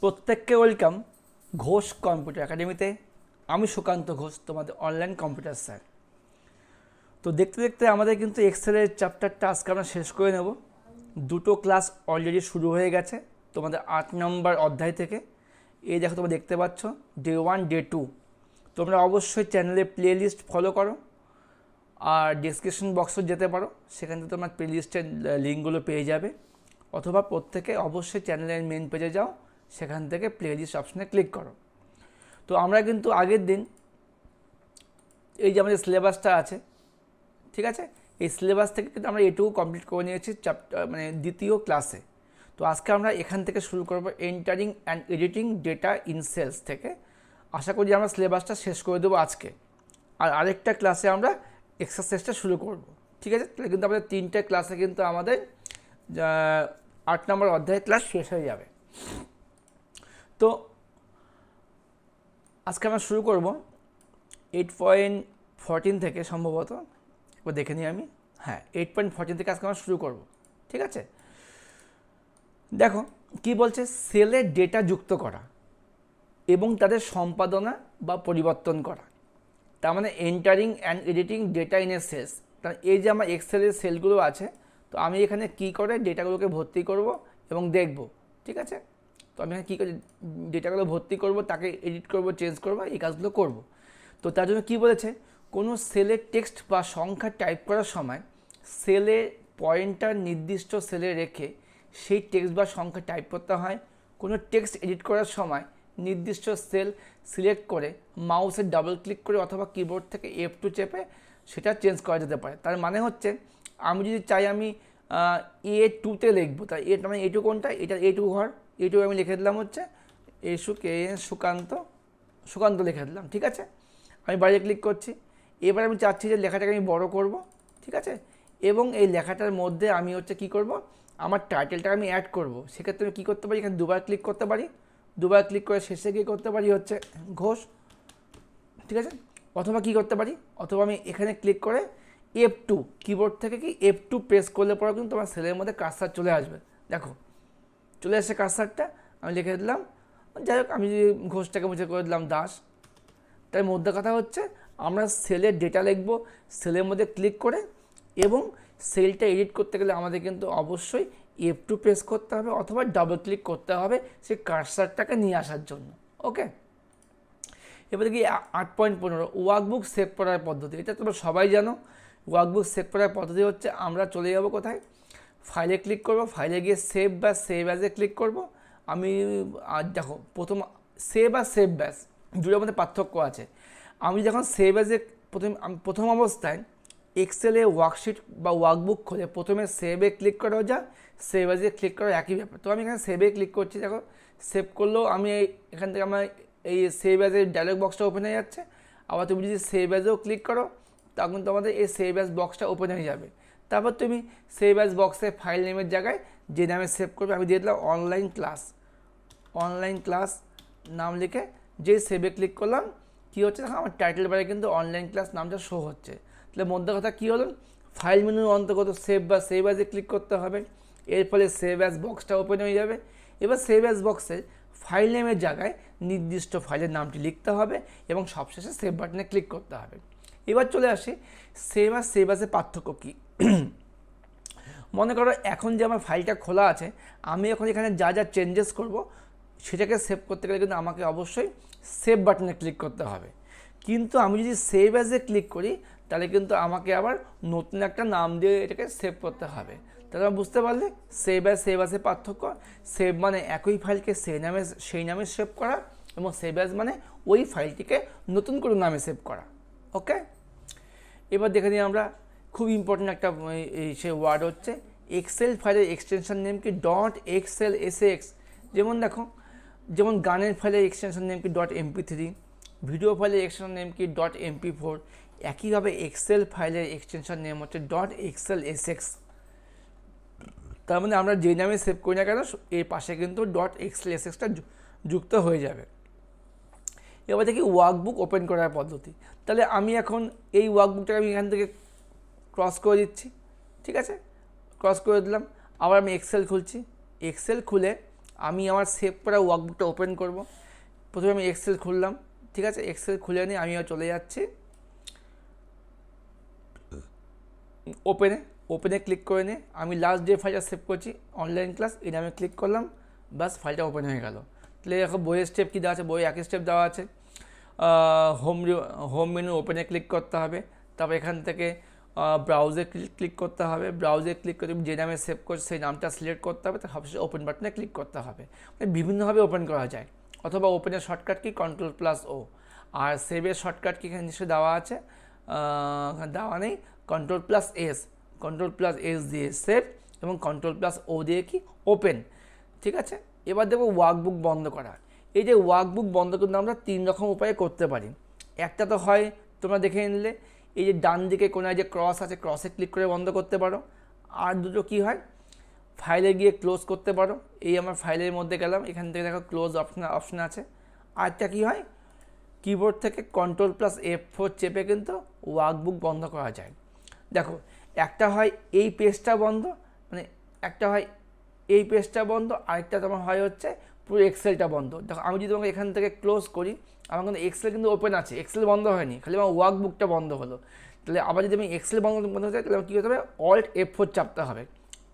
প্রত্যেককে welcome Ghosh computer একাডেমিতে। আমি সুকান্ত ঘোষ, তোমাদের অনলাইন কম্পিউটার স্যার। তো দেখতে দেখতে আমাদের কিন্তু এক্সেলের চ্যাপ্টারটা আজকে আমরা শেষ করে নেব। দুটো ক্লাস অলরেডি শুরু হয়ে গেছে তোমাদের 8 নম্বর অধ্যায় থেকে। এই দেখো তোমরা দেখতে পাচ্ছ ডে 1 ডে 2। তোমরা অবশ্যই চ্যানেলে প্লে লিস্ট ফলো করো আর ডিসক্রিপশন বক্সও যেতে পারো, সেখান থেকে তোমার প্লে লিস্টের লিঙ্কগুলো পেয়ে যাবে। অথবা প্রত্যেকে অবশ্যই চ্যানেলের মেন পেজে যাও, সেখান থেকে প্লে লিস্ট অপশানে ক্লিক করো। তো আমরা কিন্তু আগের দিন এই যে আমাদের সিলেবাসটা আছে, ঠিক আছে, এই সিলেবাস থেকে কিন্তু আমরা এটুকু কমপ্লিট করে নিয়েছি চ্যাপ্টার মানে দ্বিতীয় ক্লাসে। তো আজকে আমরা এখান থেকে শুরু করব entering and editing data in cells থেকে। আশা করি আমরা সিলেবাসটা শেষ করে দেবো আজকে, আর আরেকটা ক্লাসে আমরা এক্সারসাইজটা শুরু করব, ঠিক আছে। তাহলে কিন্তু আমাদের 3টে ক্লাসে কিন্তু আমাদের 8 নম্বর অধ্যায়ের ক্লাস শেষ হয়ে যাবে। তো আজকে আমরা শুরু করব 8.14 থেকে, সম্ভবত একবার দেখে নিই আমি। হ্যাঁ, 8.14 থেকে আজকে আমরা শুরু করব, ঠিক আছে। দেখো কি বলছে, সেলের ডেটা যুক্ত করা এবং তাদের সম্পাদনা বা পরিবর্তন করা। তার মানে entering and editing data in a cells. তার এই যে আমার এক্সেলের সেলগুলো আছে, তো আমি এখানে কী করে ডেটাগুলোকে ভর্তি করব এবং দেখব, ঠিক আছে। তো আমি এখানে কী করে ডেটাগুলো ভর্তি করব, তাকে এডিট করব, চেঞ্জ করব, এই কাজগুলো করব। তো তার জন্য কী বলেছে, কোনো সেলের টেক্সট বা সংখ্যা টাইপ করার সময় সেলে পয়েন্টার নির্দিষ্ট সেলে রেখে সেই টেক্সট বা সংখ্যা টাইপ করতে হয়। কোনো টেক্সট এডিট করার সময় নির্দিষ্ট সেল সিলেক্ট করে মাউসের ডাবল ক্লিক করে অথবা কিবোর্ড থেকে F2 চেপে সেটা চেঞ্জ করা যেতে পারে। তার মানে হচ্ছে আমি যদি চাই আমি A2-তে লিখবো, তাই মানে A2 কোনটা, এটা A2 ঘর, A2 আমি লিখে দিলাম হচ্ছে সুকান্ত লিখে দিলাম, ঠিক আছে। আমি বাইরে ক্লিক করছি। এবার আমি চাচ্ছি যে লেখাটাকে আমি বড় করব, ঠিক আছে, এবং এই লেখাটার মধ্যে আমি হচ্ছে কী করব, আমার টাইটেলটা আমি অ্যাড করব। সেক্ষেত্রে আমি কী করতে পারি, এখানে দুবার ক্লিক করতে পারি, দুবার ক্লিক করে শেষে গিয়ে করতে পারি হচ্ছে ঘোষ, ঠিক আছে। অথবা কী করতে পারি, অথবা আমি এখানে ক্লিক করে F2 কিবোর্ড থেকে F2 প্রেস করলে পরে কিন্তু তোমার সেলের মধ্যে কার্সার চলে আসবে। দেখো চলে আসছে কার্সারটা, আমি লিখে দিলাম, যাই হোক আমি যদি ঘোষটাকে মুছে করে দিলাম দাস। তার মধ্যে কথা হচ্ছে আমরা সেলের ডেটা লিখবো, সেলের মধ্যে ক্লিক করে, এবং সেলটা এডিট করতে গেলে আমাদের কিন্তু অবশ্যই F2 প্রেস করতে হবে অথবা ডাবল ক্লিক করতে হবে সেই কার্সারটাকে নিয়ে আসার জন্য, ওকে। এবার দেখি 8.15 ওয়ার্কবুক সেভ করার পদ্ধতি। এটা তোমরা সবাই জানো। ওয়ার্কবুক সেভ করার পদ্ধতি হচ্ছে আমরা চলে যাব কোথায়, ফাইলে ক্লিক করব, ফাইলে গিয়ে সেভ বা সেভ অ্যাজে ক্লিক করব। আমি দেখো প্রথম সেভ আর সেভ ব্যাস দুটোর মধ্যে পার্থক্য আছে। আমি যখন সেভ অ্যাজে প্রথম অবস্থায় এক্সেলে ওয়ার্কশিট বা ওয়ার্কবুক খুলে প্রথমে সেভে ক্লিক করা যায়, সেভ অ্যাজে ক্লিক করা একই ব্যাপার। তো আমি এখানে সেভে ক্লিক করছি, দেখো সেভ করলেও আমি এখান থেকে আমার এই সেভ অ্যাজের ডায়লগ বক্সটা ওপেন হয়ে যাচ্ছে। আবার তুমি যদি সেভ অ্যাজেও ক্লিক করো তখন তোমাদের এই সেভ অ্যাজ বক্সটা ওপেন হয়ে যাবে। তারপর তুমি সেভ অ্যাজ বক্সে ফাইল নেমের জায়গায় যে নামে সেভ করবে, আমি দিয়ে দিলাম অনলাইন ক্লাস নাম লিখে যে সেভে ক্লিক করলাম, কী হচ্ছে দেখো আমার টাইটেল বারে কিন্তু অনলাইন ক্লাস নামটা শো হচ্ছে। তাহলে মধ্যে কথা কী হলো, ফাইল মেনুর অন্তর্গত সেভ বা সেভ অ্যাজে ক্লিক করতে হবে, এর ফলে সেভ অ্যাজ বক্সটা ওপেন হয়ে যাবে। এবার সেভ অ্যাজ বক্সে ফাইল নেমের জায়গায় নির্দিষ্ট ফাইলের নামটি লিখতে হবে এবং সবশেষে সেভ বাটনে ক্লিক করতে হবে। এবার চলে আসি সেভ আর সেভ অ্যাজের পার্থক্য কী। মনে করো এখন যে আমার ফাইলটা খোলা আছে, আমি এখন এখানে যা যা চেঞ্জেস করব সেটাকে সেভ করতে গেলে কিন্তু আমাকে অবশ্যই সেভ বাটনে ক্লিক করতে হবে। কিন্তু আমি যদি সেভ অ্যাজে ক্লিক করি তাহলে কিন্তু আমাকে আবার নতুন একটা নাম দিয়ে এটাকে সেভ করতে হবে। তাহলে বুঝতে পারলে সেভ অ্যাজের পার্থক্য। সেভ মানে একই ফাইলকে সেই নামে সেভ করা, এবং সেভ অ্যাজ মানে ওই ফাইলটিকে নতুন করে নামে সেভ করা, ওকে। এবার দেখে নিই আমরা খুব ইম্পর্টেন্ট একটা সে ওয়ার্ড হচ্ছে এক্সেল ফাইলের এক্সটেনশন নেম কি .xlsx। যেমন দেখো, যেমন গানের ফাইলের এক্সটেনশন নেম কি .mp3, ভিডিও ফাইলের এক্সটেনশন নেম কি .mp4, একইভাবে এক্সেল ফাইলের এক্সটেনশন নেম হচ্ছে .xlsx। তার মানে আমরা যে নামে সেভ করি না কেন এর পাশে কিন্তু .xlsxটা যুক্ত হয়ে যাবে। এবার দেখি ওয়ার্কবুক ওপেন করার পদ্ধতি। তাহলে আমি এখন এই ওয়ার্কবুকটাকে আমি এখান থেকে ক্রস করে দিচ্ছি, ঠিক আছে, ক্রস করে দিলাম। আবার আমি এক্সেল খুলছি, এক্সেল খুলে আমি আমার সেভ করা ওয়ার্কবুকটা ওপেন করব। প্রথমে আমি এক্সেল খুললাম, ঠিক আছে, এক্সেল খুলে নিয়ে আমিও চলে যাচ্ছি ওপেনে ক্লিক করে নিয়ে আমি লাস্ট যে ফাইলটা সেভ করছি অনলাইন ক্লাস, এটা আমি ক্লিক করলাম, বাস ফাইলটা ওপেন হয়ে গেল। তাহলে দেখো বইয়ের স্টেপ কী দেওয়া আছে, বইয়ে একই স্টেপ দেওয়া আছে। হোম মেনু ওপেনে ক্লিক করতে হবে, তারপর এখান থেকে ব্রাউজে ক্লিক করতে হবে, ব্রাউজে ক্লিক করে তুমি যে নামে সেভ করছো সেই নামটা সিলেক্ট করতে হবে, তার সবশেষে ওপেন বাটনে ক্লিক করতে হবে। মানে বিভিন্নভাবে ওপেন করা যায়, অথবা ওপেনের শর্টকাট কি Ctrl+O, আর সেভের শর্টকাট কি এখানে নিশ্চয়ই দেওয়া আছে, দেওয়া নেই, Ctrl+S, Ctrl+S দিয়ে সেভ এবং Ctrl+O দিয়ে কি ওপেন, ঠিক আছে। এবার দেখো ওয়ার্কবুক বন্ধ করা। এই যে ওয়ার্কবুক বন্ধ কিন্তু আমরা 3 রকম উপায়ে করতে পারি। একটা তো হয় তোমরা দেখে নিলে, এই যে ডান দিকে কোনায় যে ক্রস আছে, ক্রসে ক্লিক করে বন্ধ করতে পারো। আর দুটো কি হয়, ফাইলে গিয়ে ক্লোজ করতে পারো। এই আমার ফাইলের মধ্যে গেলাম, এখান থেকে দেখো ক্লোজ অপশন আছে। আরেকটা কি হয়, কিবোর্ড থেকে Ctrl+F4 চেপে কিন্তু ওয়ার্কবুক বন্ধ করা যায়। দেখো একটা হয় এই পেজটা বন্ধ, মানে একটা হয় এই পেজটা বন্ধ, আরেকটা তোমার হয় হচ্ছে পুরো এক্সেলটা বন্ধ। দেখো আমি যদি তোমাকে এখান থেকে ক্লোজ করি, আমার কিন্তু এক্সেল কিন্তু ওপেন আছে, এক্সেল বন্ধ হয়নি, খালি আমার ওয়ার্কবুকটা বন্ধ হলো। তাহলে আবার যদি আমি এক্সেল বন্ধ হতে চাই, তাহলে কী করতে হবে, Alt+F4 চাপতে হবে।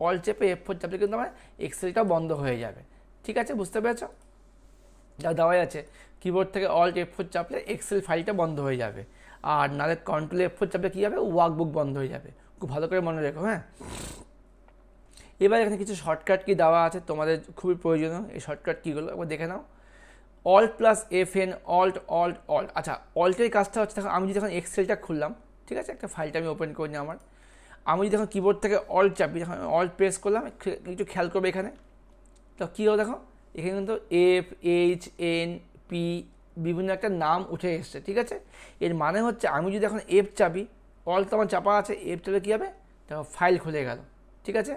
Alt চেপে F4 চাপলে কিন্তু আমার এক্সেলটা বন্ধ হয়ে যাবে, ঠিক আছে, বুঝতে পেরেছো? যা দেওয়াই আছে, কিবোর্ড থেকে Alt+F4 চাপলে এক্সেল ফাইলটা বন্ধ হয়ে যাবে, আর নাহলে Ctrl+F4 চাপলে কী হবে, ওয়ার্কবুক বন্ধ হয়ে যাবে। খুব ভালো করে মনে রেখো, হ্যাঁ। এবার এখানে কিছু শর্টকাট কি দেওয়া আছে তোমাদের খুবই প্রয়োজনীয়, এই শর্টকাট কীগুলো একবার দেখে নাও। Alt+Fn, Alt। আচ্ছা, অল্টের কাজটা হচ্ছে, দেখো আমি যদি এখন এক্সেলটা খুললাম, ঠিক আছে, একটা ফাইলটা আমি ওপেন করি আমার, আমি যদি এখন কিবোর্ড থেকে অল্ট চাপি, যখন অল্ট প্রেস করলাম, একটু খেয়াল করবে এখানে, তো কী হলো দেখো, এখানে কিন্তু FHNP বিভিন্ন একটা নাম উঠে এসছে, ঠিক আছে। এর মানে হচ্ছে আমি যদি এখন F চাপি, অল্ট তো আমার চাপা আছে, F চাপলে কী হবে, দেখো ফাইল খুলে গেল, ঠিক আছে।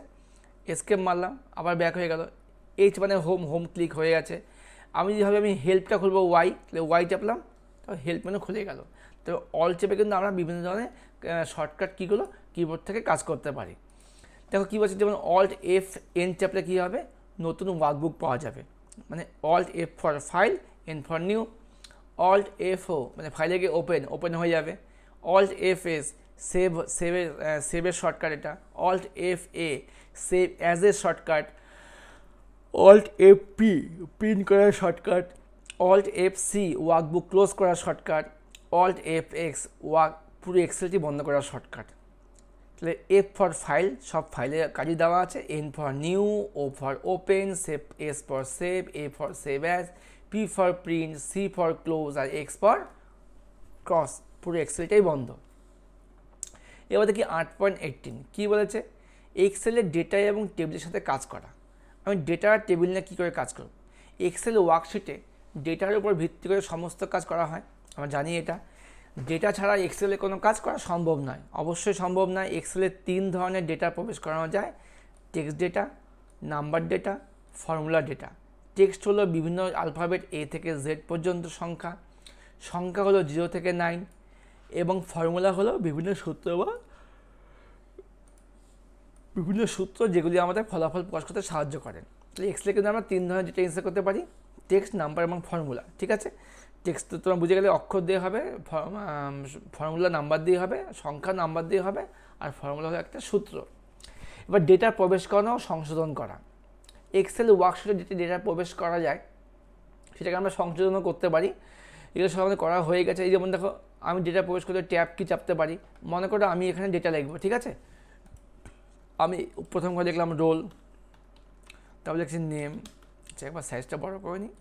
এসকেপ মারলাম, আবার ব্যাক হয়ে গেল। H মানে হোম ক্লিক হয়ে গেছে। আমি যেভাবে আমি হেল্পটা খুলবো ওয়াই, তাহলে ওয়াই চাপলাম, তো হেল্প মেনু খুলে গেল। তো অল চেপে কিন্তু আমরা বিভিন্ন ধরনের শর্টকাট কীগুলো কিবোর্ড থেকে কাজ করতে পারি। দেখো কী বলছে, যেমন Alt+Fn চাপলে কী হবে, নতুন ওয়ার্কবুক পাওয়া যাবে। মানে Alt+F for file, N for new. Alt+F মানে ফাইলে গিয়ে ওপেন হয়ে যাবে। Alt+Fs সেভের শর্টকাট এটা। Alt+Fa save as a shortcut. Alt+Fp print করার শর্টকাট। Alt+Fc ওয়ার্কবুক ক্লোজ করার শর্টকাট। Alt+Fx পুরো এক্সেলটি বন্ধ করার শর্টকাট। তাহলে F ফর ফাইল, সব ফাইলের কাজই দেওয়া আছে। N for new, O for open, S for save, A for save as, P for print, C for close, আর X ফর ক্রস। পুরো এক্সেলটাই বন্ধ। এবার দেখি 8.18 কী বলেছে, এক্সেলের ডেটা এবং টেবিলের সাথে কাজ করা। আমি ডেটা আর টেবিল নিয়ে কী করে কাজ করব। এক্সেল ওয়ার্কশিটে ডেটার উপর ভিত্তি করে সমস্ত কাজ করা হয়, আমরা জানি এটা। ডেটা ছাড়া এক্সেলে কোনো কাজ করা সম্ভব নয়, অবশ্যই সম্ভব নয়। এক্সেলে 3 ধরনের ডেটা প্রবেশ করানো যায়, text data, number data, formula data. Text হলো বিভিন্ন আলফাবেট A থেকে Z পর্যন্ত সংখ্যা হলো 0 থেকে 9, এবং ফর্মুলা হলো বিভিন্ন সূত্র যেগুলি আমাদের ফলাফল প্রকাশ করতে সাহায্য করে। তাহলে এক্সেলে কিন্তু আমরা 3 ধরনের ডেটা ইনসার্ট করতে পারি, টেক্সট, নাম্বার এবং ফর্মুলা, ঠিক আছে। টেক্সট তো তোমরা বুঝে গেলে, অক্ষর দিয়ে হবে, ফর্মুলা নাম্বার দিয়ে হবে, সংখ্যা নাম্বার দিয়ে হবে, আর ফর্মুলা হলো একটা সূত্র। এবার ডেটা প্রবেশ করানো ও সংশোধন করা। এক্সেল ওয়ার্কশিটে যেটি ডেটা প্রবেশ করা যায় সেটাকে আমরা সংশোধনও করতে পারি। এগুলো সব আমাদের করা হয়ে গেছে। এই যেমন দেখো, আমি ডেটা প্রবেশ করতে ট্যাব কি চাপতে পারি। মনে করো আমি এখানে ডেটা লিখবো, ঠিক আছে। আমি প্রথম করে লিখলাম রোল, তারপর লিখছি নেম। আচ্ছা, একবার সাইজটা বড় করে নিই।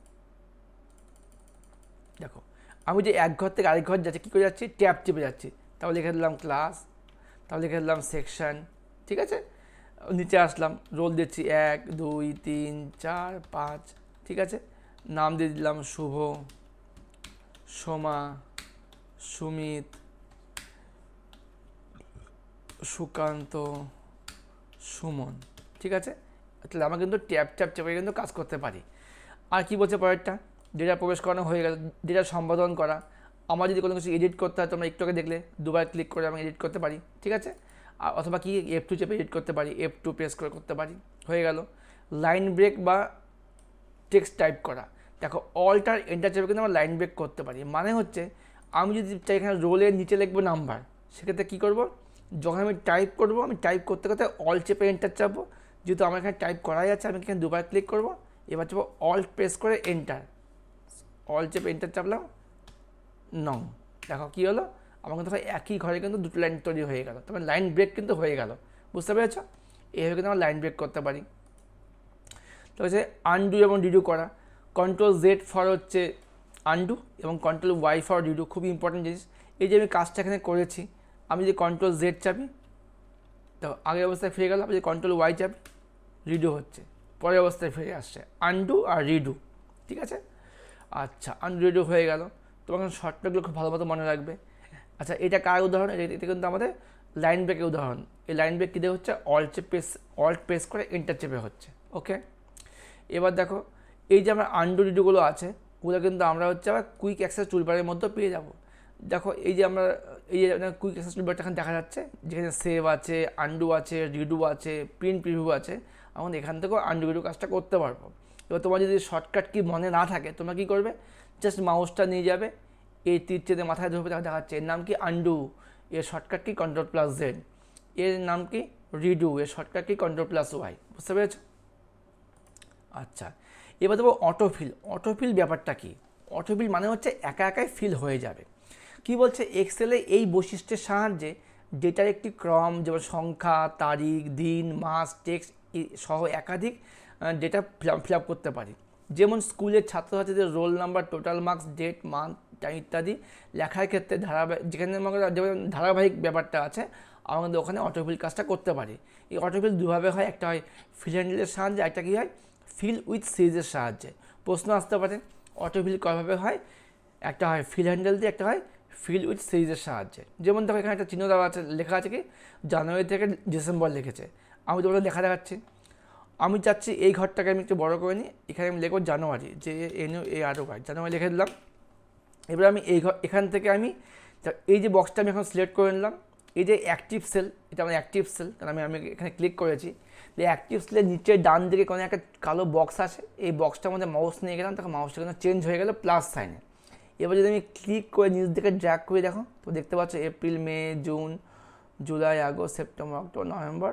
দেখো আমি যে এক ঘর থেকে আরেক ঘর যাচ্ছি, কী করে যাচ্ছি, ট্যাব চেপে যাচ্ছি। তারপর লিখে দিলাম ক্লাস, তারপর লিখে দিলাম সেকশন, ঠিক আছে। নিচে আসলাম, রোল দিচ্ছি 1 2 3 4 5, ঠিক আছে। নাম দিয়ে দিলাম শুভ, সোমা, সুমিত, সুকান্ত, সুমন, ঠিক আছে। তাহলে আমরা কিন্তু ট্যাব চেপে কিন্তু কাজ করতে পারি। আর কি বলছে পরেরটা, ডেটা প্রবেশ করানো হয়ে গেল। ডেটা সম্পাদন করা, আমার যদি কোনো কিছু এডিট করতে হয়, তোমরা একটু আগে দেখলে 2বার ক্লিক করে আমি এডিট করতে পারি, ঠিক আছে। অথবা কি F2 চেপে এডিট করতে পারি, F2 প্রেস করে করতে পারি, হয়ে গেল। লাইন ব্রেক বা টেক্সট টাইপ করা। দেখো অল্টার এন্টার চেপে কিন্তু আমরা লাইন ব্রেক করতে পারি। মানে হচ্ছে আমি যদি চাই এখানে রোলের নিচে লিখবো নাম্বার, সেক্ষেত্রে কী করবো, যখন আমি টাইপ করবো আমি টাইপ করতে করতে অল্ট চেপে এন্টার চাপবো। যেহেতু আমার এখানে টাইপ করাই আছে, আমি এখানে দুবার ক্লিক করবো, এবার চাপবো অল্ট প্রেস করে এন্টার, অল্ট চেপে এন্টার চাপলাম, নং। দেখো কী হলো, আমার কিন্তু একই ঘরে কিন্তু দুটো লাইন তৈরি হয়ে গেল, তবে লাইন ব্রেক কিন্তু হয়ে গেল। বুঝতে পেরেছো? এইভাবে কিন্তু আমরা লাইন ব্রেক করতে পারি। তো হচ্ছে আনডু এবং রিডু করা। কন্ট্রোল জেড ফর হচ্ছে আনডু এবং কন্ট্রোল ওয়াই ফর রিডু, খুব ইম্পর্টেন্ট জিনিস। এই যে আমি কাজটা এখানে করেছি, আমি যদি কন্ট্রোল জেড চাপি তো আগের অবস্থায় ফিরে গেল, আমি যদি কন্ট্রোল ওয়াই চাপি রিডু হচ্ছে, পরের অবস্থায় ফিরে আসছে, আনডু আর রিডু। ঠিক আছে? আচ্ছা, আনডু রিডু হয়ে গেল। তোমাকে শর্টকাটগুলো খুব ভালো মতো মনে রাখবে। আচ্ছা, এটা কার উদাহরণ? এটা কিন্তু আমাদের লাইন ব্রেকের উদাহরণ। এই লাইন ব্রেক কী দিয়ে হচ্ছে, অল্ট প্রেস করে এন্টার চেপে হচ্ছে। ওকে, এবার দেখো এই যে আমার আনডু রিডুগুলো আছে, ওগুলো কিন্তু আমরা হচ্ছে আবার কুইক অ্যাক্সেস টুলবারের মধ্যে পেয়ে যাব। দেখো এই যে আমরা এই যে কুইক অ্যাক্সেস টুলবারটা এখানে দেখা যাচ্ছে, যেখানে সেভ আছে, আনডু আছে, রিডু আছে, প্রিন্ট প্রিভিউ আছে, আমরা এখান থেকেও আনডু রিডু কাজটা করতে পারবো। এবার তোমার যদি শর্টকাট কি মনে না থাকে, তোমরা কী করবে, জাস্ট মাউসটা নিয়ে যাবে, এই তীর চেতে মাথায় ধরবে, দেখাচ্ছে এর নাম কি আনডু, এর shortcut key control plus Z, এর নাম কি রিডু, এর shortcut key control plus Y. বুঝতে পেরেছো? আচ্ছা, এবার দেবো অটোফিল। অটোফিল ব্যাপারটা কি? অটোফিল মানে হচ্ছে একা একাই ফিল হয়ে যাবে। কি বলছে, এক্সেলে এই বৈশিষ্ট্যের সাহায্যে ডেটার একটি ক্রম, যেমন সংখ্যা, তারিখ, দিন, মাস, টেক্সট সহ একাধিক ডেটা ফিল আপ করতে পারি। যেমন স্কুলের ছাত্রছাত্রীদের roll number, total marks, date, month, time ইত্যাদি লেখার ক্ষেত্রে যেখানে যেমন ধারাবাহিক ব্যাপারটা আছে, আমরা কিন্তু ওখানে অটোফিল কাজটা করতে পারি। এই অটোফিল দুভাবে হয়, একটা হয় ফিল হ্যান্ডেলের সাহায্যে, একটা কী হয় ফিল উইথ সিরিজের সাহায্যে। প্রশ্ন আসতে পারে অটোফিল কীভাবে হয়, একটা হয় ফিল হ্যান্ডেল দিয়ে, একটা হয় ফিল উইথ সিরিজের সাহায্যে। যেমন দেখো এখানে একটা চিহ্ন দেওয়া আছে, লেখা আছে কি জানুয়ারি থেকে ডিসেম্বর লিখেছে। আমি তোমাদের লেখা দেখাচ্ছি, আমি চাচ্ছি এই ঘরটাকে আমি একটু বড় করে নিই, এখানে আমি লিখবো জানুয়ারি, JANUARY, জানুয়ারি লিখে দিলাম। এবার আমি এখান থেকে আমি এই যে বক্সটা আমি এখন সিলেক্ট করে নিলাম, এই যে অ্যাক্টিভ সেল, এটা আমার অ্যাক্টিভ সেল, কারণ আমি এখানে ক্লিক করেছি। যে অ্যাক্টিভ সেলের নিচের ডান দিকে কোনো একটা কালো বক্স আছে, এই বক্সটার মধ্যে মাউস নিয়ে গেলাম, তখন মাউসটা কিন্তু চেঞ্জ হয়ে গেল প্লাস সাইনে। এবার যদি আমি ক্লিক করে নিচ দিকে ড্র্যাগ করে দেখো, তো দেখতে পাচ্ছ April, May, June, July, August, September, October, November,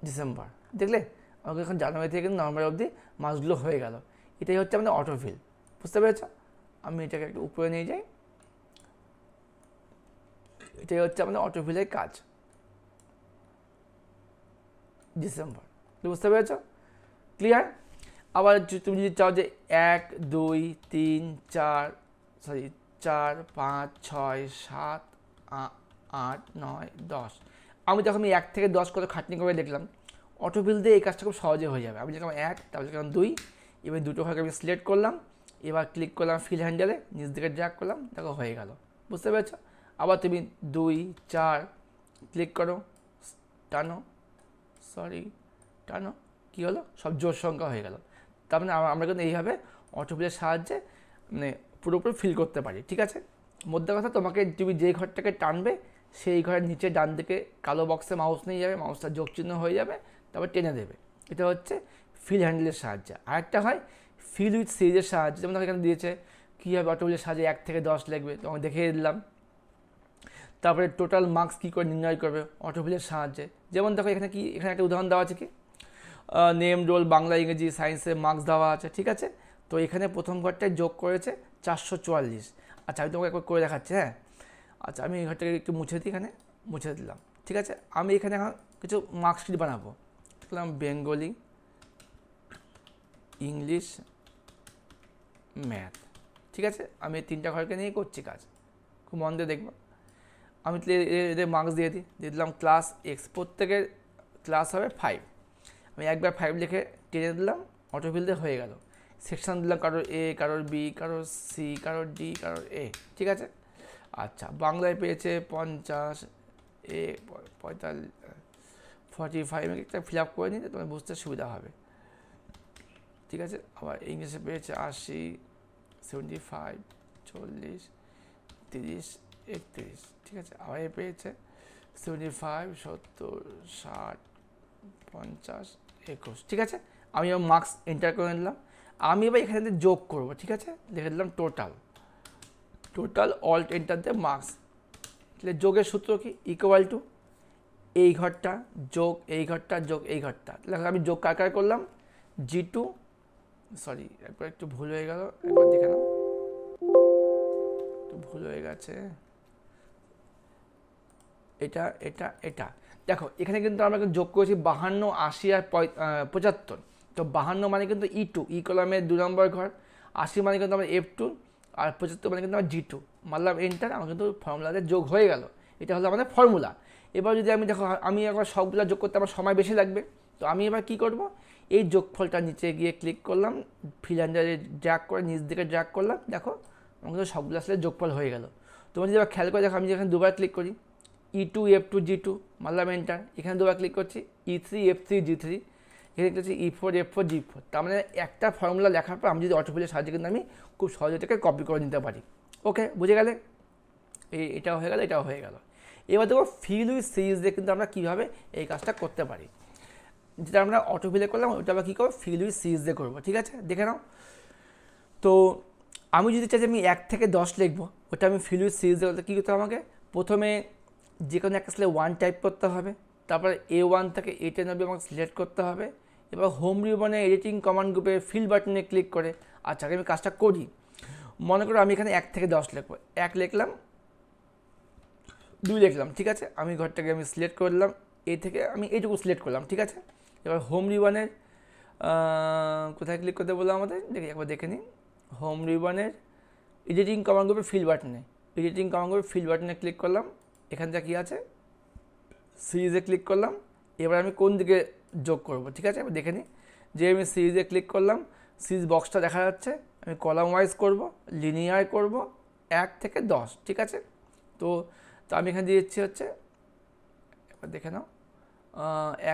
December. দেখলে আমাকে এখন জানুয়ারি থেকে কিন্তু নভেম্বর অবধি মাসগুলো হয়ে গেল। এটাই হচ্ছে আমাদের অটোফিল। বুঝতে পেরেছ? আমি এটাকে একটু উপরে নিয়ে যাই, এটাই হচ্ছে আমাদের অটোফিলের কাজ, ডিসেম্বর। বুঝতে পেরেছ? ক্লিয়ার? আবার তুমি যদি চাও যে 1, 2, 3, 4, 5, 6, 7, 8, 9, 10, আমি যখন 1 থেকে 10 করে খাটনি করে দেখলাম, অটোফিল দিয়ে এই কাজটা খুব সহজে হয়ে যাবে। আমি লিখলাম 1, তারপরে লিখলাম 2, এবার দুটো ঘরকে আমি সিলেক্ট করলাম, এবার ক্লিক করলাম ফিল হ্যান্ডেলে, নিচ দিকে ড্র্যাগ করলাম, দেখো হয়ে গেল। বুঝতে পেরেছ? আবার তুমি 2, 4 ক্লিক করো, টানো, কী হলো, সব জোর সংখ্যা হয়ে গেল। তার মানে আমরা কিন্তু এইভাবে অটোফিলের সাহায্যে মানে পুরোপুরি ফিল করতে পারি। ঠিক আছে? মধ্যে কথা, তোমাকে তুমি যেই ঘরটাকে টানবে সেই ঘরের নিচে ডান দিকে কালো বক্সে মাউস নিয়ে যাবে, মাউসটা যোগ চিহ্ন হয়ে যাবে, তারপর টেনে দেবে। এটা হচ্ছে ফিল হ্যান্ডেলের সাহায্যে। আরেকটা হয় ফিল উইথ সিরিজের সাহায্যে। যেমন এখানে দিয়েছে কীভাবে অটোফিলের সাহায্যে 1 থেকে 10 লিখবে, তোমাকে দেখিয়ে দিলাম। তারপরে টোটাল মার্কস কী করে নির্ণয় করবে, অটোফিলের সাহায্যে। যেমন দেখো এখানে একটা উদাহরণ দেওয়া আছে কি, নেম, রোল, বাংলা, ইংরেজি, সায়েন্সে মার্কস দেওয়া আছে। ঠিক আছে? তো এখানে প্রথম ঘরটায় যোগ করেছে 444। আচ্ছা, আমি তোমাকে একবার করে দেখাচ্ছি। হ্যাঁ, আচ্ছা, আমি এই ঘরটাকে একটু মুছে দিই, এখানে মুছে দিলাম। ঠিক আছে? আমি এখানে এখন কিছু মার্কশিট বানাবো, দেখলাম বেঙ্গলি, ইংলিশ, ম্যাথ। ঠিক আছে? আমি এই 3টা ঘরকে নিয়ে করছি কাজ, খুব মন দিয়ে দেখবো। আমি এদের মার্কস দিয়ে দিলাম ক্লাস X, প্রত্যেকের ক্লাস হবে 5। আমি একবার 5 লিখে টেনে দিলাম, অটোফিল দিয়ে হয়ে গেল। সেকশন দিলাম, কারোর A, কারোর B, কারোর C, কারোর D, কারোর A। ঠিক আছে? আচ্ছা, বাংলায় পেয়েছে 50, A 45, 45, একটা ফিল আপ করে নিতে তোমার বুঝতে সুবিধা হবে। ঠিক আছে? আবার ইংলিশে পেয়েছে 80, 75, 40, 30, 31। ঠিক আছে? আবার এ পেয়েছে 75, 70, 60, 50, 21। ঠিক আছে? আমি এবার মার্কস এন্টার করে নিলাম। আমি এবার এখানে যোগ করব, ঠিক আছে, লিখে দিলাম টোটাল অল্ট এন্টার দিয়ে মার্কস। তাহলে যোগের সূত্র কি, ইকুয়াল টু এই ঘরটা যোগ এই ঘরটা যোগ এই ঘরটা। তাহলে আমি যোগ কার করলাম, G2, সরি একবার একটু ভুল হয়ে গেল, একবার দেখে নাও, একটু ভুল হয়ে গেছে, এটা এটা এটা দেখো এখানে কিন্তু আমরা যোগ করেছি 52, 80 আর 75। তো 52 মানে কিন্তু E2, ই কলামের 2 নম্বর ঘর, 80 মানে কিন্তু আমরা F2, আর 75 মানে কিন্তু আমরা G2 মারলাম এন্টার, আমার কিন্তু ফর্মুলাতে যোগ হয়ে গেল। এটা হলো আমাদের ফর্মুলা। এবার যদি আমি দেখো আমি একবার সবগুলো যোগ করতে আমার সময় বেশি লাগবে, তো আমি এবার কী করব, এই যোগফলটা নিচে গিয়ে ক্লিক করলাম, ফিল্ডারে ড্র্যাগ করে নিচ দিকে ড্র্যাগ করলাম, দেখো আমার কিন্তু সবগুলো আসলে যোগফল হয়ে গেল। তোমরা যদি এবার খেয়াল করে দেখো আমি যেখানে দুবার ক্লিক করি E2 F2 G2 মারলাম এন্টার, এখানে দুবার ক্লিক করছি E3 F3 G3, এখানে করছি E4 F4 G4। তার মানে একটা ফর্মুলা লেখার পর আমি যদি অটোফিলের সাহায্যে কিন্তু আমি খুব সহজে এটাকে কপি করে নিতে পারি। ওকে, বুঝে গেলে, এটাও হয়ে গেল, এটাও হয়ে গেল। এবার দেখো ফিল উইথ সিরিজ দিয়ে কিন্তু আমরা কীভাবে এই কাজটা করতে পারি, যেটা আমরা অটোফিলে করলাম ওটা আবার কী করবো, ফিল উইথ সিরিজ দিয়ে করবো, ঠিক আছে, দেখে নাও। তো আমি যদি চাই যে আমি 1 থেকে 10 লিখবো, ওটা আমি ফিল উইথ সিরিজ দিয়ে কী করতে হবে, আমাকে প্রথমে যে কোনো একটা আসলে 1 টাইপ করতে হবে, তারপরে A1 থেকে A10 অবধি আমাকে সিলেক্ট করতে হবে। এবার হোম রিবনে এডিটিং কমান্ড গ্রুপে ফিল বাটনে ক্লিক করে, আচ্ছা আমি কাজটা করি, মনে করো আমি এখানে 1 থেকে 10 লিখবো, 1 লিখলাম, 2 লিখলাম, ঠিক আছে, আমি ঘরটাকে আমি সিলেক্ট করলাম, এই থেকে আমি এইটুকু সিলেক্ট করলাম, ঠিক আছে। এবার হোম রিবনের কোথায় ক্লিক করতে বললাম আমাদের, দেখি একবার দেখে নিই, হোম রিবনের এডিটিং কমান্ড গ্রুপে ফিল বাটনে, এডিটিং কমান্ড গ্রুপে ফিল বাটনে ক্লিক করলাম, এখান থেকে কী আছে সিরিজে ক্লিক করলাম। এবার আমি কোন দিকে যোগ করব, ঠিক আছে, এবার দেখে নিই, যে আমি সিরিজে ক্লিক করলাম, সিরিজ বক্সটা দেখা যাচ্ছে, আমি কলাম ওয়াইজ করব, লিনিয়ার করব, 1 থেকে 10, ঠিক আছে। তো আমি এখানে দিয়ে দিচ্ছি হচ্ছে, এবার দেখে নাও,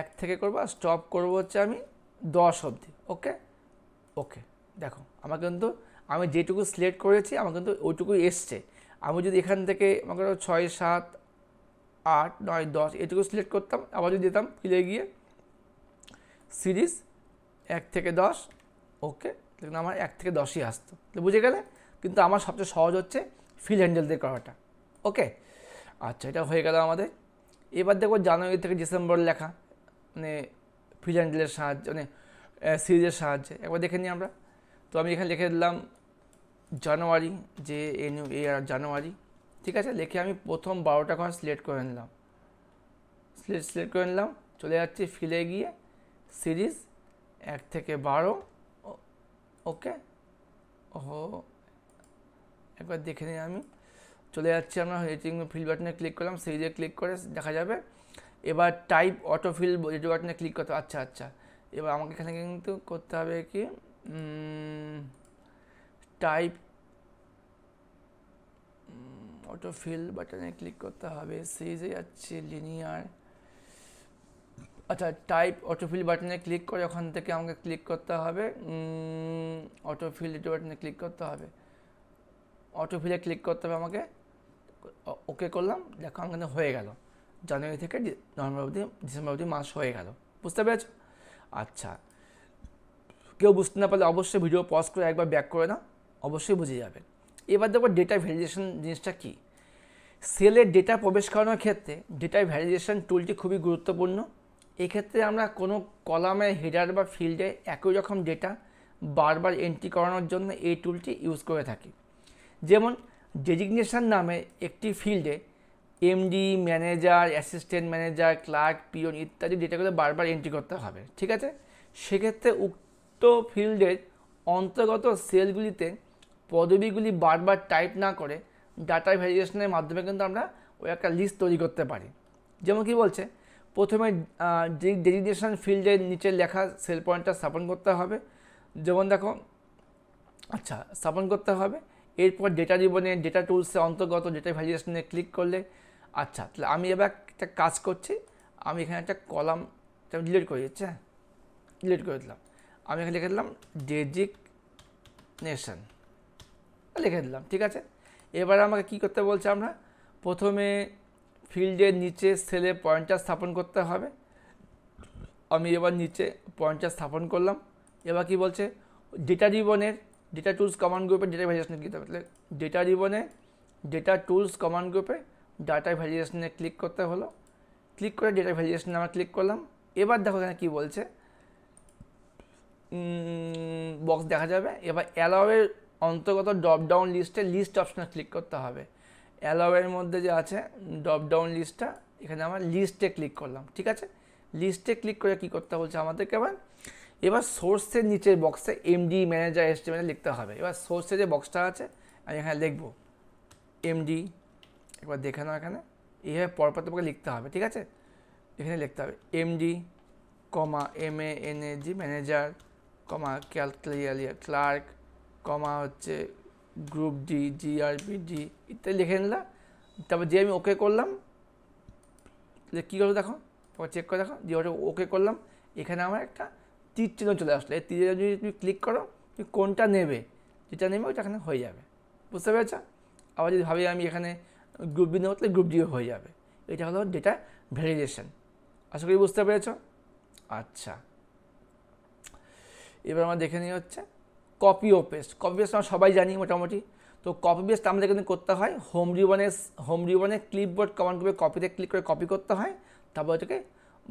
1 থেকে করবো আর স্টপ করবো হচ্ছে আমি 10 অবধি। ওকে ওকে, দেখো আমার কিন্তু আমি যেটুকু সিলেক্ট করেছি আমার কিন্তু ওইটুকুই এসছে। আমি যদি এখান থেকে আমাকে 6, 7, 8, 9, 10 এটুকু সিলেক্ট করতাম, আবার যদি দিতাম ফিলে গিয়ে সিরিজ 1 থেকে 10, ওকে, দেখুন আমার 1 থেকে 10ই আসতো। বুঝে গেলে, কিন্তু আমার সবচেয়ে সহজ হচ্ছে ফিল হ্যান্ডেল দিয়ে করাটা। ওকে, আচ্ছা এটা হয়ে গেল আমাদের। এবার দেখো জানুয়ারি থেকে ডিসেম্বর লেখা, মানে ফিল হ্যান্ডেলের সাহায্যে, মানে সিরিজের সাহায্যে একবার দেখে নিই আমরা। তো আমি এখানে লিখে দিলাম জানুয়ারি, জানুয়ারি, ঠিক আছে, লিখে আমি প্রথম 12টা ঘর সিলেক্ট করে নিলাম, চলে যাচ্ছি ফিলে গিয়ে সিরিজ 1 থেকে 12, ওকে, ওহো একবার দেখে নিই, আমি চলে যাচ্ছি, আমরা এডিটিং ফিল বাটনে ক্লিক করলাম, সিরিজে ক্লিক করে দেখা যাবে। এবার টাইপ অটোফিল এডিট বাটনে ক্লিক করতে, আচ্ছা আচ্ছা, এবার আমাকে এখানে কিন্তু করতে হবে কি, টাইপ অটোফিল বাটনে ক্লিক করতে হবে, সিরিজে যাচ্ছি লিনিয়ার, আচ্ছা টাইপ অটোফিল বাটনে ক্লিক করে ওখান থেকে আমাকে ক্লিক করতে হবে, অটোফিল এডিট বাটনে ক্লিক করতে হবে, অটোফিলে ক্লিক করতে হবে আমাকে, ওকে করলাম, দেখো আমার কিন্তু হয়ে গেল, জানুয়ারি থেকে নভেম্বর অবধি, ডিসেম্বর অবধি মাস হয়ে গেল। বুঝতে পেরেছ? আচ্ছা, কেউ বুঝতে না পারলে অবশ্যই ভিডিও পজ করে একবার ব্যাক করে নাও, অবশ্যই বুঝে যাবে। এবার দেখো ডেটা ভ্যালিডেশন জিনিসটা কী। সেলের ডেটা প্রবেশ করানোর ক্ষেত্রে ডেটা ভ্যালিডেশন টুলটি খুবই গুরুত্বপূর্ণ। এক্ষেত্রে আমরা কোনো কলামে হেডার বা ফিল্ডে একই রকম ডেটা বারবার এন্ট্রি করানোর জন্য এই টুলটি ইউজ করে থাকি। যেমন ডেজিগনেশন নামে একটি ফিল্ডে MD, manager, assistant manager, clerk, peon ইত্যাদি ডেটাগুলো বারবার এন্ট্রি করতে হবে, ঠিক আছে। সেক্ষেত্রে উক্ত ফিল্ডের অন্তর্গত সেলগুলিতে পদবিগুলি বারবার টাইপ না করে ডাটা ভ্যালিডেশনের মাধ্যমে কিন্তু আমরা ওই একটা লিস্ট তৈরি করতে পারি। যেমন কি বলছে, প্রথমে ডেজিগনেশন ফিল্ডের নিচে লেখা সেল পয়েন্টটা স্থাপন করতে হবে, যেমন দেখো, আচ্ছা স্থাপন করতে হবে। এরপর ডেটা রিবনে ডেটা টুলসে অন্তর্গত ডেটা ভ্যালিডেশনে ক্লিক করলে, আচ্ছা তাহলে আমি এবার একটা কাজ করছি, আমি এখানে একটা কলাম ডিলিট করে দিচ্ছি, হ্যাঁ ডিলিট করে দিলাম, আমি এখানে লিখে দিলাম ডেজিগনেশন, লিখে দিলাম, ঠিক আছে। এবার আমাকে কি করতে বলছে, আমরা প্রথমে ফিল্ডের নিচে সেলে পয়েন্টার স্থাপন করতে হবে। আমি এবার নিচে পয়েন্টার স্থাপন করলাম, এবার কি বলছে, ডেটা রিবনের ডেটা টুলস কমান্ড গ্রুপে ডেটা ভ্যালিডেশনে ক্লিক করতে হবে। তাহলে ডেটা রিবনে ডেটা টুলস কমান্ড গ্রুপে ডাটা ভ্যালিডেশনে ক্লিক করতে হলো। ক্লিক করে ডেটা ভ্যালিডেশনে আমরা ক্লিক করলাম। এবার দেখো এখানে কী বলছে, বক্স দেখা যাবে। এবার অ্যালাওয়ের অন্তর্গত ড্রপডাউন লিস্টে লিস্ট অপশনে ক্লিক করতে হবে। অ্যালাওয়ের মধ্যে যে আছে ড্রপডাউন লিস্টটা, এখানে আমরা লিস্টে ক্লিক করলাম। ঠিক আছে, লিস্টে ক্লিক করে কী করতে বলছে আমাদেরকে, এবার সোর্সের নিচের বক্সে এমডি ম্যানেজার এস্টিমেট লিখতে হবে। এবার সোর্সের যে বক্সটা আছে আমি এখানে লিখবো এমডি, একবার দেখে নাও এখানে এইভাবে পরপর তোমাকে লিখতে হবে। ঠিক আছে, এখানে লিখতে হবে এমডি কমা MANAG ম্যানেজার কমা ক্লার্ক কমা হচ্ছে গ্রুপ ডি GRPD ইত্যাদি লিখে নিলাম। তারপর যে আমি ওকে করলাম, কী করবো দেখো, তারপর চেক করে দেখো, যে ওটা ওকে করলাম, এখানে আমার একটা তীর চিহ্ন চলে আসলো। এই তীরে যদি তুমি ক্লিক করো, তুমি কোনটা নেবে, যেটা নেবে ওইটা এখানে হয়ে যাবে। বুঝতে পেরেছ? আবার যদি ভাবি আমি এখানে গ্রুপ বি নেবো, তাহলে গ্রুপ ডিও হয়ে যাবে। এটা হলো ডেটা ভ্যালিডেশন। আশা করি বুঝতে পেরেছ? আচ্ছা, এবার আমরা দেখে নিই হচ্ছে কপি ও পেস্ট। কপি পেস্ট আমরা সবাই জানি মোটামুটি। তো কপি পেস্ট আমাদের এখানে করতে হয় হোম রিবনে ক্লিপবোর্ড কমান্ড গ্রুপে কপিতে ক্লিক করে কপি করতে হয়। তারপর এটাকে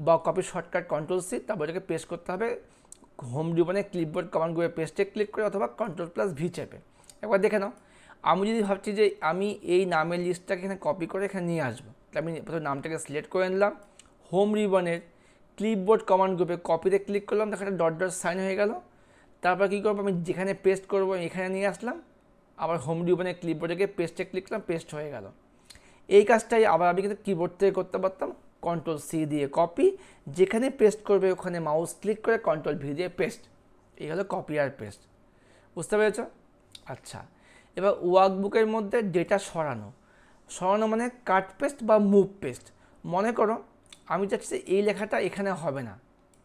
বা কপি শর্টকাট Ctrl+C, তারপর এটাকে পেস্ট করতে হবে হোম রিবনে ক্লিপবোর্ড কমান্ড গ্রুপে পেস্টে ক্লিক করে অথবা Ctrl+V চেপে। একবার দেখে নাও, আমি যদি ভাবছি যে আমি এই নামের লিস্টটাকে এখানে কপি করে এখানে নিয়ে আসবো, তাহলে আমি প্রথমে নামটাকে সিলেক্ট করে নিলাম, হোম রিবনের ক্লিপবোর্ড কমান্ড গ্রুপে কপিতে ক্লিক করলাম, দেখো একটা ডট ডট সাইন হয়ে গেল। তারপর কী করবো, আমি যেখানে পেস্ট করবো এখানে নিয়ে আসলাম, আবার হোম রিবনের ক্লিপবোর্ডে পেস্টে ক্লিক করলাম, পেস্ট হয়ে গেল। এই কাজটাই আবার আমি কিন্তু কিবোর্ড থেকে করতে পারতাম, Ctrl+C দিয়ে কপি, যেখানে পেস্ট করবে ওখানে মাউস ক্লিক করে Ctrl+V দিয়ে পেস্ট। এই হলো কপি আর পেস্ট। বুঝতে পেরেছ? আচ্ছা, এবার ওয়ার্কবুকের মধ্যে ডেটা সরানো মানে কাট পেস্ট বা মুভ পেস্ট। মনে করো আমি চাচ্ছি যে এই লেখাটা এখানে হবে না,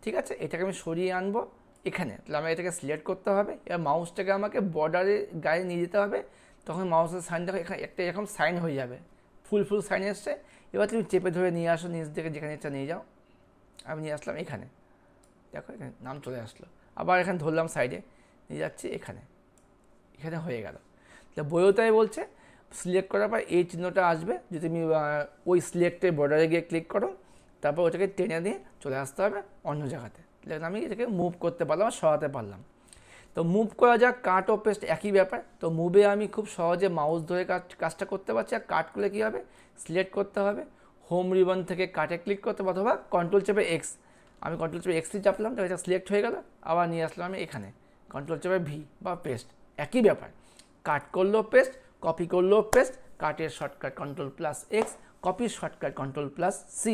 ঠিক আছে, এটাকে আমি সরিয়ে আনবো এখানে, তাহলে আমাকে এটাকে সিলেক্ট করতে হবে। এবার মাউসটাকে আমাকে বর্ডারের গায়ে নিয়ে যেতে হবে, তখন মাউসের সাইনটা এখানে একটা এরকম সাইন হয়ে যাবে, ফুল সাইন এসছে। এবার তুমি চেপে ধরে নিয়ে আসো নিচ থেকে, যেখানে ইচ্ছা নিয়ে যাও। আমি নিয়ে আসলাম এখানে, দেখো এখানে নাম চলে আসলো। আবার এখানে ধরলাম সাইডে, নিয়ে যাচ্ছি এখানে হয়ে গেল। তাহলে বইও তাই বলছে, সিলেক্ট করার পর এই চিহ্নটা আসবে, যদি তুমি ওই সিলেক্টের বর্ডারে গিয়ে ক্লিক করো, তারপর ওটাকে টেনে দিয়ে চলে আসতে হবে অন্য জায়গাতে। তাহলে আমি এটাকে মুভ করতে পারলাম, সরাতে পারলাম। তো মুভ করা যাক, কাট ও পেস্ট একই ব্যাপার। তো মুভে আমি খুব সহজে মাউস ধরে কাজটা করতে পারছি। আর কাট করলে কী হবে, সিলেক্ট করতে হবে, হোম রিবন থেকে কাটে ক্লিক করতে হবে, অথবা Ctrl+X, আমি Ctrl+X চাপলাম, তো এটা সিলেক্ট হয়ে গেল। আবার নিয়ে আসলাম আমি এখানে, Ctrl+V বা পেস্ট, একই ব্যাপার। কাট করলেও পেস্ট, কপি করলেও পেস্ট, কাটের শর্টকাট Ctrl+X, কপির শর্টকাট Ctrl+C,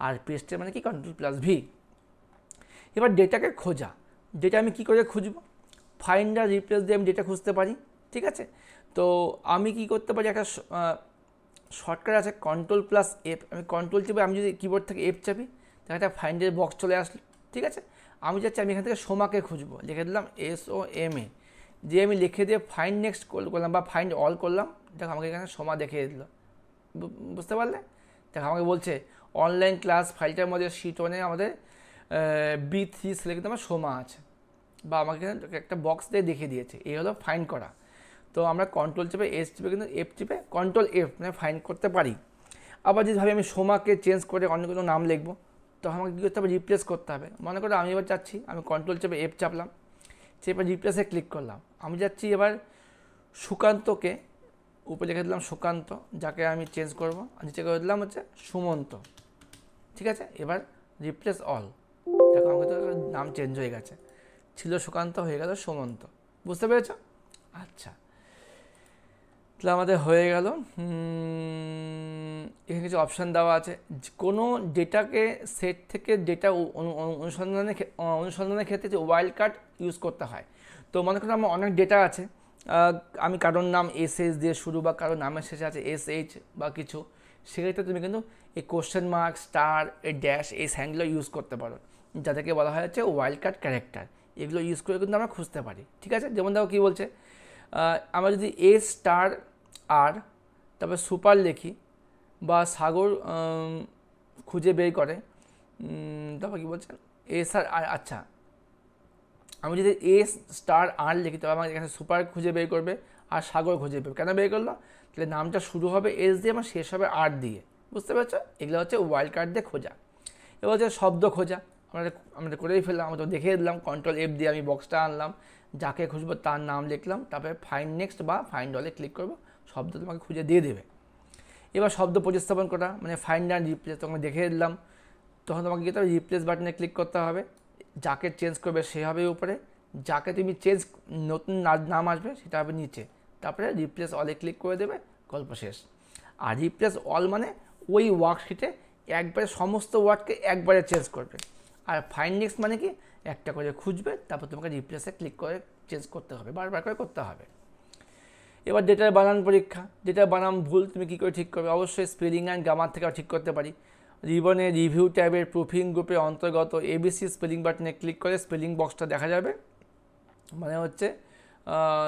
আর পেস্টের মানে কি Ctrl+V। এবার ডেটাকে খোঁজা, ডেটা আমি কী করে খুঁজব, ফাইন্ডার রিপ্লেস দিয়ে আমি ডেটা খুঁজতে পারি। ঠিক আছে, তো আমি কি করতে পারি, একটা শর্টকাট আছে Ctrl+F, আমি কন্ট্রোল চেপে আমি যদি কিবোর্ড থেকে F চাপি, তাহলে একটা ফাইন্ডের বক্স চলে আসলো। ঠিক আছে, আমি যাচ্ছি আমি এখান থেকে সোমাকে খুঁজবো, লিখে দিলাম SOMA, যে আমি লিখে দিয়ে ফাইন্ড নেক্সট করলাম বা ফাইন্ড অল করলাম, দেখো আমাকে এখানে সোমা দেখিয়ে দিল। বুঝতে পারলে? দেখো আমাকে বলছে অনলাইন ক্লাস ফাইলটার মধ্যে শিট 1-এ আমাদের B3 সিলেক্ট আমার সোমা আছে, বা আমাকে এখানে একটা বক্স দিয়ে দেখিয়ে দিয়েছে। এই হলো ফাইন্ড করা। তো আমরা Ctrl চেপে S চেপে কিন্তু F চেপে Ctrl+F মানে ফাইন্ড করতে পারি। আবার যদি ভাবি আমি সোমাকে চেঞ্জ করে অন্য কোনো নাম লিখবো, তখন আমাকে কী করতে হবে, রিপ্লেস করতে হবে। মনে করো আমি এবার চাচ্ছি, আমি Ctrl চেপে F চাপলাম, চেপে রিপ্লেসে ক্লিক করলাম। আমি যাচ্ছি এবার সুকান্তকে, উপরে লিখে দিলাম সুকান্ত, যাকে আমি চেঞ্জ করবো, নিচে করে দিলাম হচ্ছে সুমন্ত। ঠিক আছে, এবার রিপ্লেস অল, দেখো আমাকে তো নাম চেঞ্জ হয়ে গেছে, ছিল সুকান্ত হয়ে গেল সুমন্ত। বুঝতে পেরেছ? আচ্ছা, তাহলে আমাদের হয়ে গেল। এখানে কিছু অপশান দেওয়া আছে, কোনো ডেটাকে সেট থেকে ডেটা অনুসন্ধানের ক্ষেত্রে যে ওয়াইল্ড কার্ড ইউজ করতে হয়। তো মনে করো আমার অনেক ডেটা আছে, আমি কারোর নাম SH দিয়ে শুরু বা কারোর নামের শেষে আছে SH বা কিছু, সেক্ষেত্রে তুমি কিন্তু এই কোশ্চেন মার্ক, স্টার, এই ড্যাশ, এই সাইনগুলো ইউজ করতে পারো, যাদেরকে বলা হয় হচ্ছে ওয়াইল্ড কার্ড ক্যারেক্টার। এগুলো ইউজ করে কিন্তু আমরা খুঁজতে পারি। ঠিক আছে, যেমন দেখো কী বলছে, আমরা যদি SR তারপর সুপার লিখি বা সাগর খুঁজে বের করে, তারপর কী বলছে SR, আচ্ছা আমি যদি এ স্টার আর লিখি তবে আমাকে এখানে সুপার খুঁজে বের করবে আর সাগর খুঁজে বের করবে। কেন বের করলো? তাহলে নামটা শুরু হবে এস দিয়ে এবং শেষ হবে আর দিয়ে, বুঝতে পারছো? এগুলো হচ্ছে ওয়াইল্ড কার্ড দিয়ে খোঁজা। এবার হচ্ছে শব্দ খোঁজা, আমরা করেই ফেললাম, আমরা তো দেখিয়ে দিলাম। কন্ট্রোল এফ দিয়ে আমি বক্সটা আনলাম, যাকে খুঁজবো তার নাম লিখলাম, তারপরে ফাইন্ড নেক্সট বা ফাইন্ড অলে ক্লিক করবো, শব্দ তোমাকে খুঁজে দিয়ে দেবে। এবার শব্দ প্রতিস্থাপন করা মানে ফাইন্ড অ্যান্ড রিপ্লেস, তোমাকে দেখিয়ে দিলাম। তখন তোমাকে গিয়ে রিপ্লেস বাটনে ক্লিক করতে হবে, যাকে চেঞ্জ করবে সে হবে উপরে, যাকে তুমি নতুন নাম আসবে সেটা হবে নিচে, তারপরে রিপ্লেস অলে ক্লিক করে দেবে, গল্প শেষ। আর রিপ্লেস অল মানে ওই ওয়ার্কশিটে একবারে সমস্ত ওয়ার্ডকে একবারে চেঞ্জ করবে। আর ফাইন্ড নেক্সট মানে কি, একটা করে খুঁজবে, তারপর তোমাকে রিপ্লেসে ক্লিক করে চেঞ্জ করতে হবে, বারবার করে করতে হবে। এবার ডেটার বানান পরীক্ষা, ডেটার বানান ভুল তুমি কী করে ঠিক করবে? অবশ্যই স্পেলিং অ্যান্ড গ্রামার থেকে ঠিক করতে পারি। রিবনে রিভিউ ট্যাবের প্রুফিং গ্রুপের অন্তর্গত এবিসি স্পেলিং বাটনে ক্লিক করে স্পেলিং বক্সটা দেখা যাবে। মানে হচ্ছে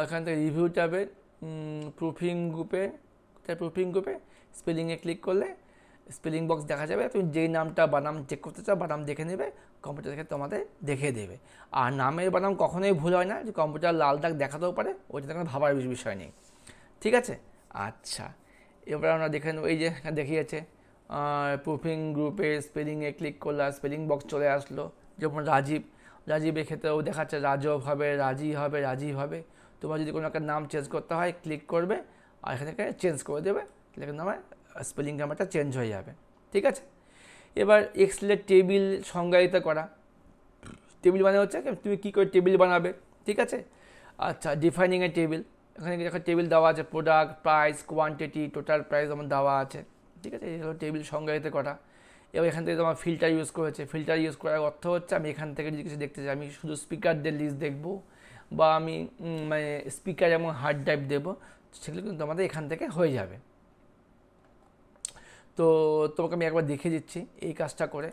এখান থেকে রিভিউ ট্যাবের প্রুফিং গ্রুপে স্পেলিংয়ে ক্লিক করলে স্পেলিং বক্স দেখা যাবে। তুমি যেই নামটা বানাম চেক করতে চাও বানাম দেখে নেবে, কম্পিউটার থেকে তোমাদের দেখিয়ে দেবে। আর নামের বানাম কখনোই ভুল হয় না, যে কম্পিউটার লাল দাগ দেখাতেও পারে, ওইটা কোনো ভাবার বিষয় নেই, ঠিক আছে? আচ্ছা, এবার আমরা দেখে নেব, এই যে দেখিয়েছে প্রুফিং গ্রুপে স্পেলিংয়ে ক্লিক করলে স্পেলিং বক্স চলে আসলো। যেমন রাজীবের ক্ষেত্রেও দেখাচ্ছে রাজব হবে, রাজীব হবে। তোমার যদি কোনো একটা নাম চেঞ্জ করতে হয় ক্লিক করবে আর এখান থেকে চেঞ্জ করে দেবে, লেখার নামে স্পেলিং গ্রামারটা চেঞ্জ হয়ে যাবে, ঠিক আছে? এবার এক্সেলের টেবিল সংজ্ঞায়িত করা। টেবিল মানে হচ্ছে তুমি কী করে টেবিল বানাবে, ঠিক আছে? আচ্ছা, ডিফাইনিং এ টেবিল, এখানে দেখো টেবিল দেওয়া আছে, product, price, quantity, total price আমার দেওয়া আছে, ঠিক আছে? এই হলো টেবিল সংজ্ঞায়িত করা। এবার এখান থেকে তোমার ফিল্টার ইউজ করেছে। ফিল্টার ইউজ করার অর্থ হচ্ছে আমি এখান থেকে যদি কিছু দেখতে চাই, আমি শুধু স্পিকারদের লিস্ট দেখবো, বা আমি মানে স্পিকার এবং হার্ড ড্রাইভ দেবো, সেগুলো কিন্তু আমাদের এখান থেকে হয়ে যাবে। তো তোমাকে আমি একবার দেখিয়ে দিচ্ছি এই কাজটা করে।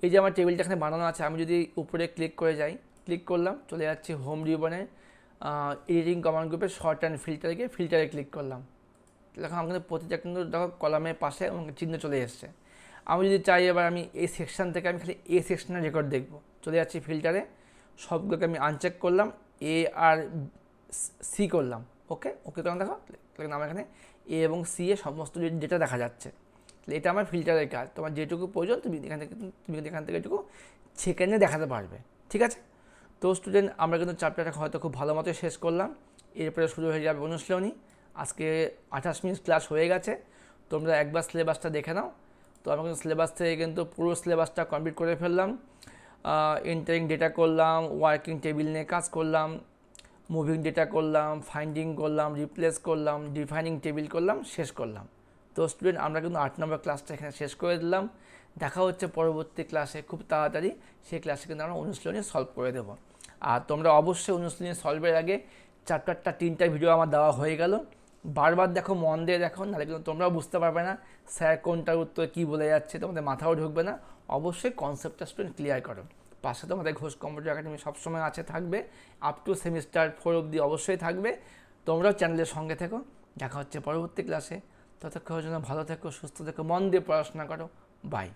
এই যে আমার টেবিলটা এখানে বানানো আছে, আমি যদি উপরে ক্লিক করে যাই, ক্লিক করলাম, চলে যাচ্ছি হোম রিবনে এডিটিং কমান্ড গ্রুপে শর্ট অ্যান্ড ফিল্টারে গিয়ে ফিল্টারে ক্লিক করলাম। দেখো আমাদের প্রতিটা কিন্তু দেখো কলামের পাশে চিহ্ন চলে এসছে। আমি যদি চাই এবার আমি এই সেকশান থেকে আমি খালি এ সেকশনের রেকর্ড দেখব, চলে যাচ্ছি ফিল্টারে, সবগুলোকে আমি আনচেক করলাম, এ আর সি করলাম, ওকে তখন দেখো আমার এখানে এ এবং সি এ সমস্ত ডেটা দেখা যাচ্ছে। এটা আমার ফিল্টারের কাজ। তোমার যেটুকু প্রয়োজন তুমি এখান থেকে এটুকু সেকেন্ডে দেখাতে পারবে, ঠিক আছে? তো স্টুডেন্ট, আমরা কিন্তু চ্যাপ্টারটা হয়তো খুব ভালো মতো শেষ করলাম। এরপরে শুরু হয়ে যাবে অনুশীলনী। আজকে 28 মিনিট ক্লাস হয়ে গেছে, তোমরা একবার সিলেবাসটা দেখে নাও। তো আমরা কিন্তু সিলেবাস থেকে কিন্তু পুরো সিলেবাসটা কমপ্লিট করে ফেললাম। এন্টারিং ডেটা করলাম, ওয়ার্কিং টেবিল নিয়ে কাজ করলাম, মুভিং ডেটা করলাম, ফাইন্ডিং করলাম, রিপ্লেস করলাম, ডিফাইনিং টেবিল করলাম, শেষ করলাম। তো স্টুডেন্ট, আমরা কিন্তু 8 নম্বর ক্লাসটা এখানে শেষ করে দিলাম। দেখা হচ্ছে পরবর্তী ক্লাসে খুব তাড়াতাড়ি। সেই ক্লাসে কিন্তু আমরা অনুশীলনী সলভ করে দেবো। আর তোমরা অবশ্যই অনুশীলনী সলভের আগে চ্যাপ্টারটা 3টা ভিডিও আমার দেওয়া হয়ে গেল, বারবার দেখো, মন দিয়ে দেখো, নাহলে কিন্তু তোমরাও বুঝতে পারবে না স্যার কোনটার উত্তর কী বলে যাচ্ছে, তোমাদের মাথাও ঢুকবে না। অবশ্যই কনসেপ্টটা স্টুডেন্ট ক্লিয়ার করো। পাশে তোমাদের ঘোষ কম্পিউটার একাডেমি সবসময় আছে, থাকবে, আপ টু সেমিস্টার 4 অবধি অবশ্যই থাকবে। তোমরাও চ্যানেলের সঙ্গে থেকো। দেখা হচ্ছে পরবর্তী ক্লাসে। ততক্ষণের জন্য ভালো থেকো, সুস্থ থেকো, মন দিয়ে পড়াশোনা করো। বাই।